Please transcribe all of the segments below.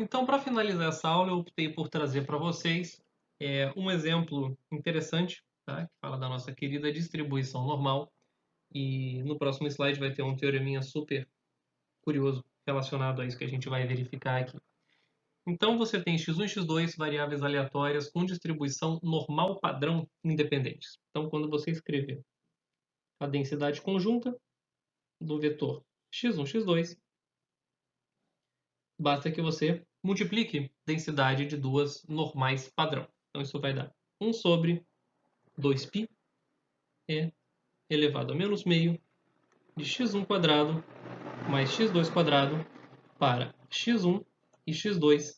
Então, para finalizar essa aula, eu optei por trazer para vocês um exemplo interessante, tá? Que fala da nossa querida distribuição normal. E no próximo slide vai ter um teoreminha super curioso relacionado a isso que a gente vai verificar aqui. Então, você tem x1 e x2, variáveis aleatórias com distribuição normal padrão independentes. Então, quando você escrever a densidade conjunta do vetor x1, x2, basta que você multiplique densidade de duas normais padrão. Então, isso vai dar 1 sobre 2π é elevado a menos meio de x1 quadrado mais x2 quadrado para x1 e x2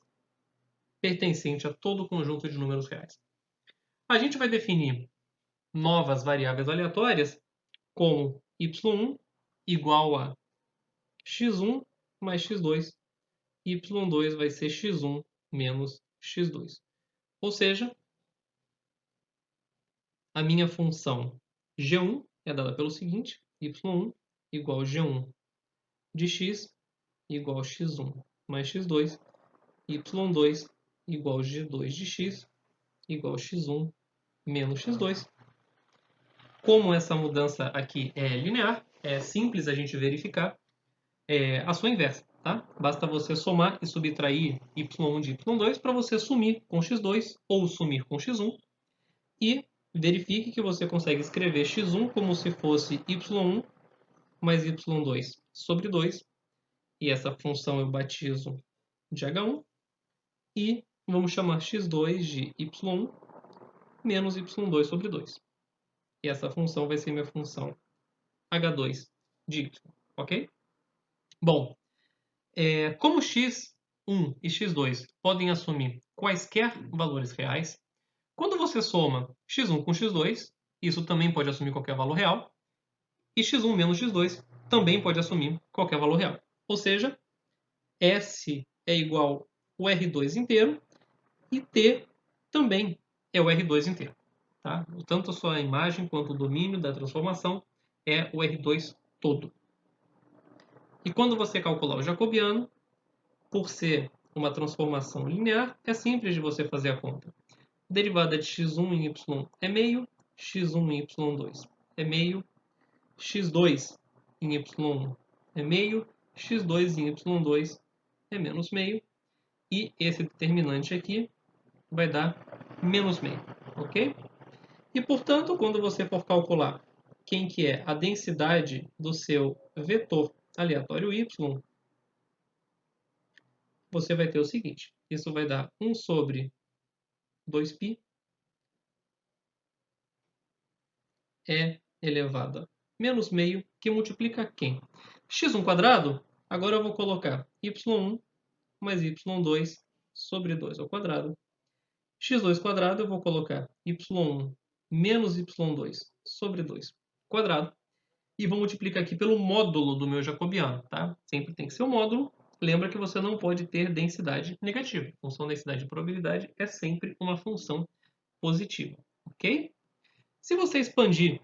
pertencente a todo o conjunto de números reais. A gente vai definir novas variáveis aleatórias como y1 igual a x1 mais x2, y2 vai ser x1 menos x2. Ou seja, a minha função g1 é dada pelo seguinte: y1 igual a g1 de x igual a x1 mais x2, y2 igual a g2 de x igual a x1 menos x2. Como essa mudança aqui é linear, é simples a gente verificar a sua inversa. Tá? Basta você somar e subtrair y1 de y2 para você sumir com x2 ou sumir com x1 e verifique que você consegue escrever x1 como se fosse y1 mais y2 sobre 2, e essa função eu batizo de h1, e vamos chamar x2 de y1 menos y2 sobre 2. E essa função vai ser minha função h2 de y, ok? Bom, como x1 e x2 podem assumir quaisquer valores reais, quando você soma x1 com x2, isso também pode assumir qualquer valor real, e x1 menos x2 também pode assumir qualquer valor real. Ou seja, S é igual ao R2 inteiro e T também é o R2 inteiro. Tá? Tanto a sua imagem quanto o domínio da transformação é o R2 todo. E quando você calcular o jacobiano, por ser uma transformação linear, é simples de você fazer a conta. Derivada de x1 em y é meio, x1 em y2 é meio, x2 em y1 é meio, x2 em y2 é menos meio, e esse determinante aqui vai dar menos meio, ok? E, portanto, quando você for calcular quem que é a densidade do seu vetor aleatório y, você vai ter o seguinte: isso vai dar 1 sobre 2π é elevado a menos meio, que multiplica quem? x1 quadrado, agora eu vou colocar y1 mais y2 sobre 2 ao quadrado. x2 quadrado eu vou colocar y1 menos y2 sobre 2 quadrado. E vou multiplicar aqui pelo módulo do meu jacobiano, tá? Sempre tem que ser o módulo. Lembra que você não pode ter densidade negativa. A função densidade de probabilidade é sempre uma função positiva, ok? Se você expandir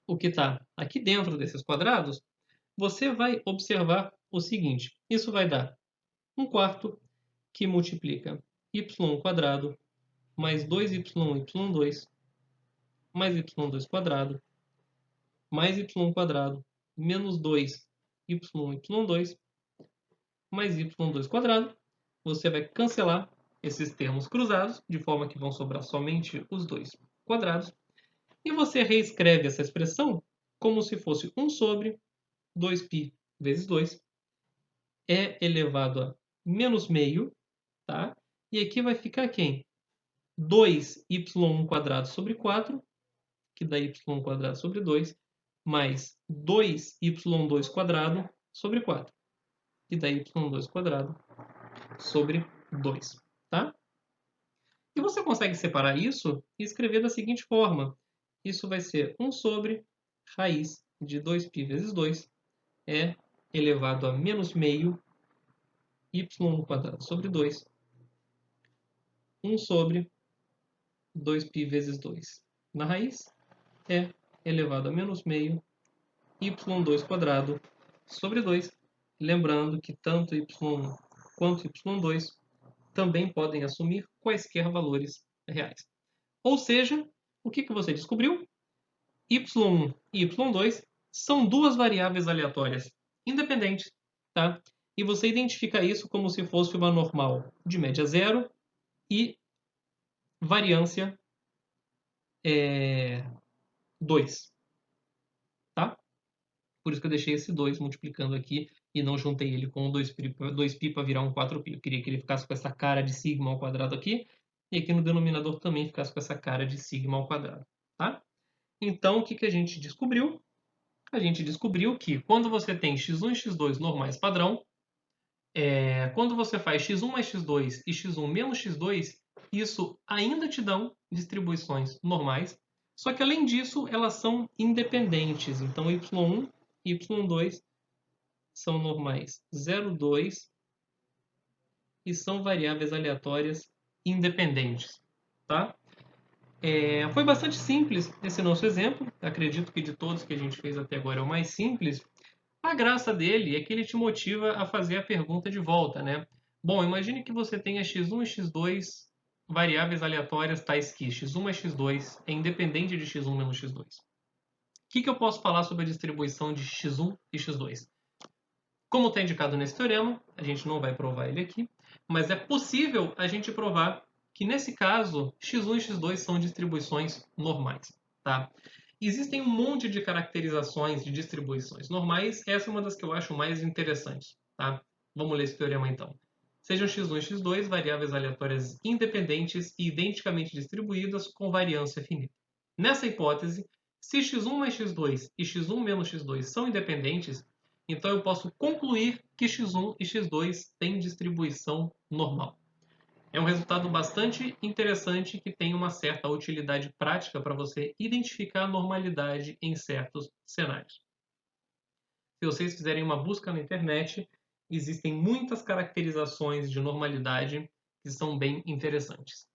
o que está aqui dentro desses quadrados, você vai observar o seguinte: isso vai dar 1/4 que multiplica y quadrado mais 2y, y2 mais y2 quadrado mais y quadrado menos 2y, y2 mais y2 quadrado. Você vai cancelar esses termos cruzados, de forma que vão sobrar somente os dois quadrados. E você reescreve essa expressão como se fosse 1 sobre 2π vezes 2 é elevado a menos meio, tá? E aqui vai ficar quem? 2y quadrado sobre 4, que dá y quadrado sobre 2, mais 2y2 quadrado sobre 4, que dá y2 quadrado sobre 2, tá? E você consegue separar isso e escrever da seguinte forma: isso vai ser 1 sobre raiz de 2π vezes 2 é elevado a menos meio y quadrado sobre 2, 1 sobre 2π vezes 2 na raiz é elevado a menos meio y2 quadrado sobre 2. Lembrando que tanto y quanto y2 também podem assumir quaisquer valores reais. Ou seja, o que você descobriu? y1 e y2 são duas variáveis aleatórias independentes, tá? E você identifica isso como se fosse uma normal de média zero e variância 2, tá? Por isso que eu deixei esse 2 multiplicando aqui e não juntei ele com o 2π para virar um 4π. Eu queria que ele ficasse com essa cara de sigma ao quadrado aqui e aqui no denominador também ficasse com essa cara de sigma ao quadrado, tá? Então, o que a gente descobriu? A gente descobriu que quando você tem x1 e x2 normais padrão, quando você faz x1 mais x2 e x1 menos x2, isso ainda te dão distribuições normais, só que além disso, elas são independentes. Então, y1 e y2 são normais 0, 2 e são variáveis aleatórias independentes, tá? Foi bastante simples esse nosso exemplo. Acredito que de todos que a gente fez até agora é o mais simples. A graça dele é que ele te motiva a fazer a pergunta de volta, né? Bom, imagine que você tenha x1 e x2 variáveis aleatórias tais que x1 mais x2 é independente de x1 menos x2. O que eu posso falar sobre a distribuição de x1 e x2? Como está indicado nesse teorema, a gente não vai provar ele aqui, mas é possível a gente provar que nesse caso x1 e x2 são distribuições normais, tá? Existem um monte de caracterizações de distribuições normais, essa é uma das que eu acho mais interessantes, tá? Vamos ler esse teorema então. Sejam x1 e x2 variáveis aleatórias independentes e identicamente distribuídas com variância finita. Nessa hipótese, se x1 mais x2 e x1 menos x2 são independentes, então eu posso concluir que x1 e x2 têm distribuição normal. É um resultado bastante interessante que tem uma certa utilidade prática para você identificar a normalidade em certos cenários. Se vocês fizerem uma busca na internet, existem muitas caracterizações de normalidade que são bem interessantes.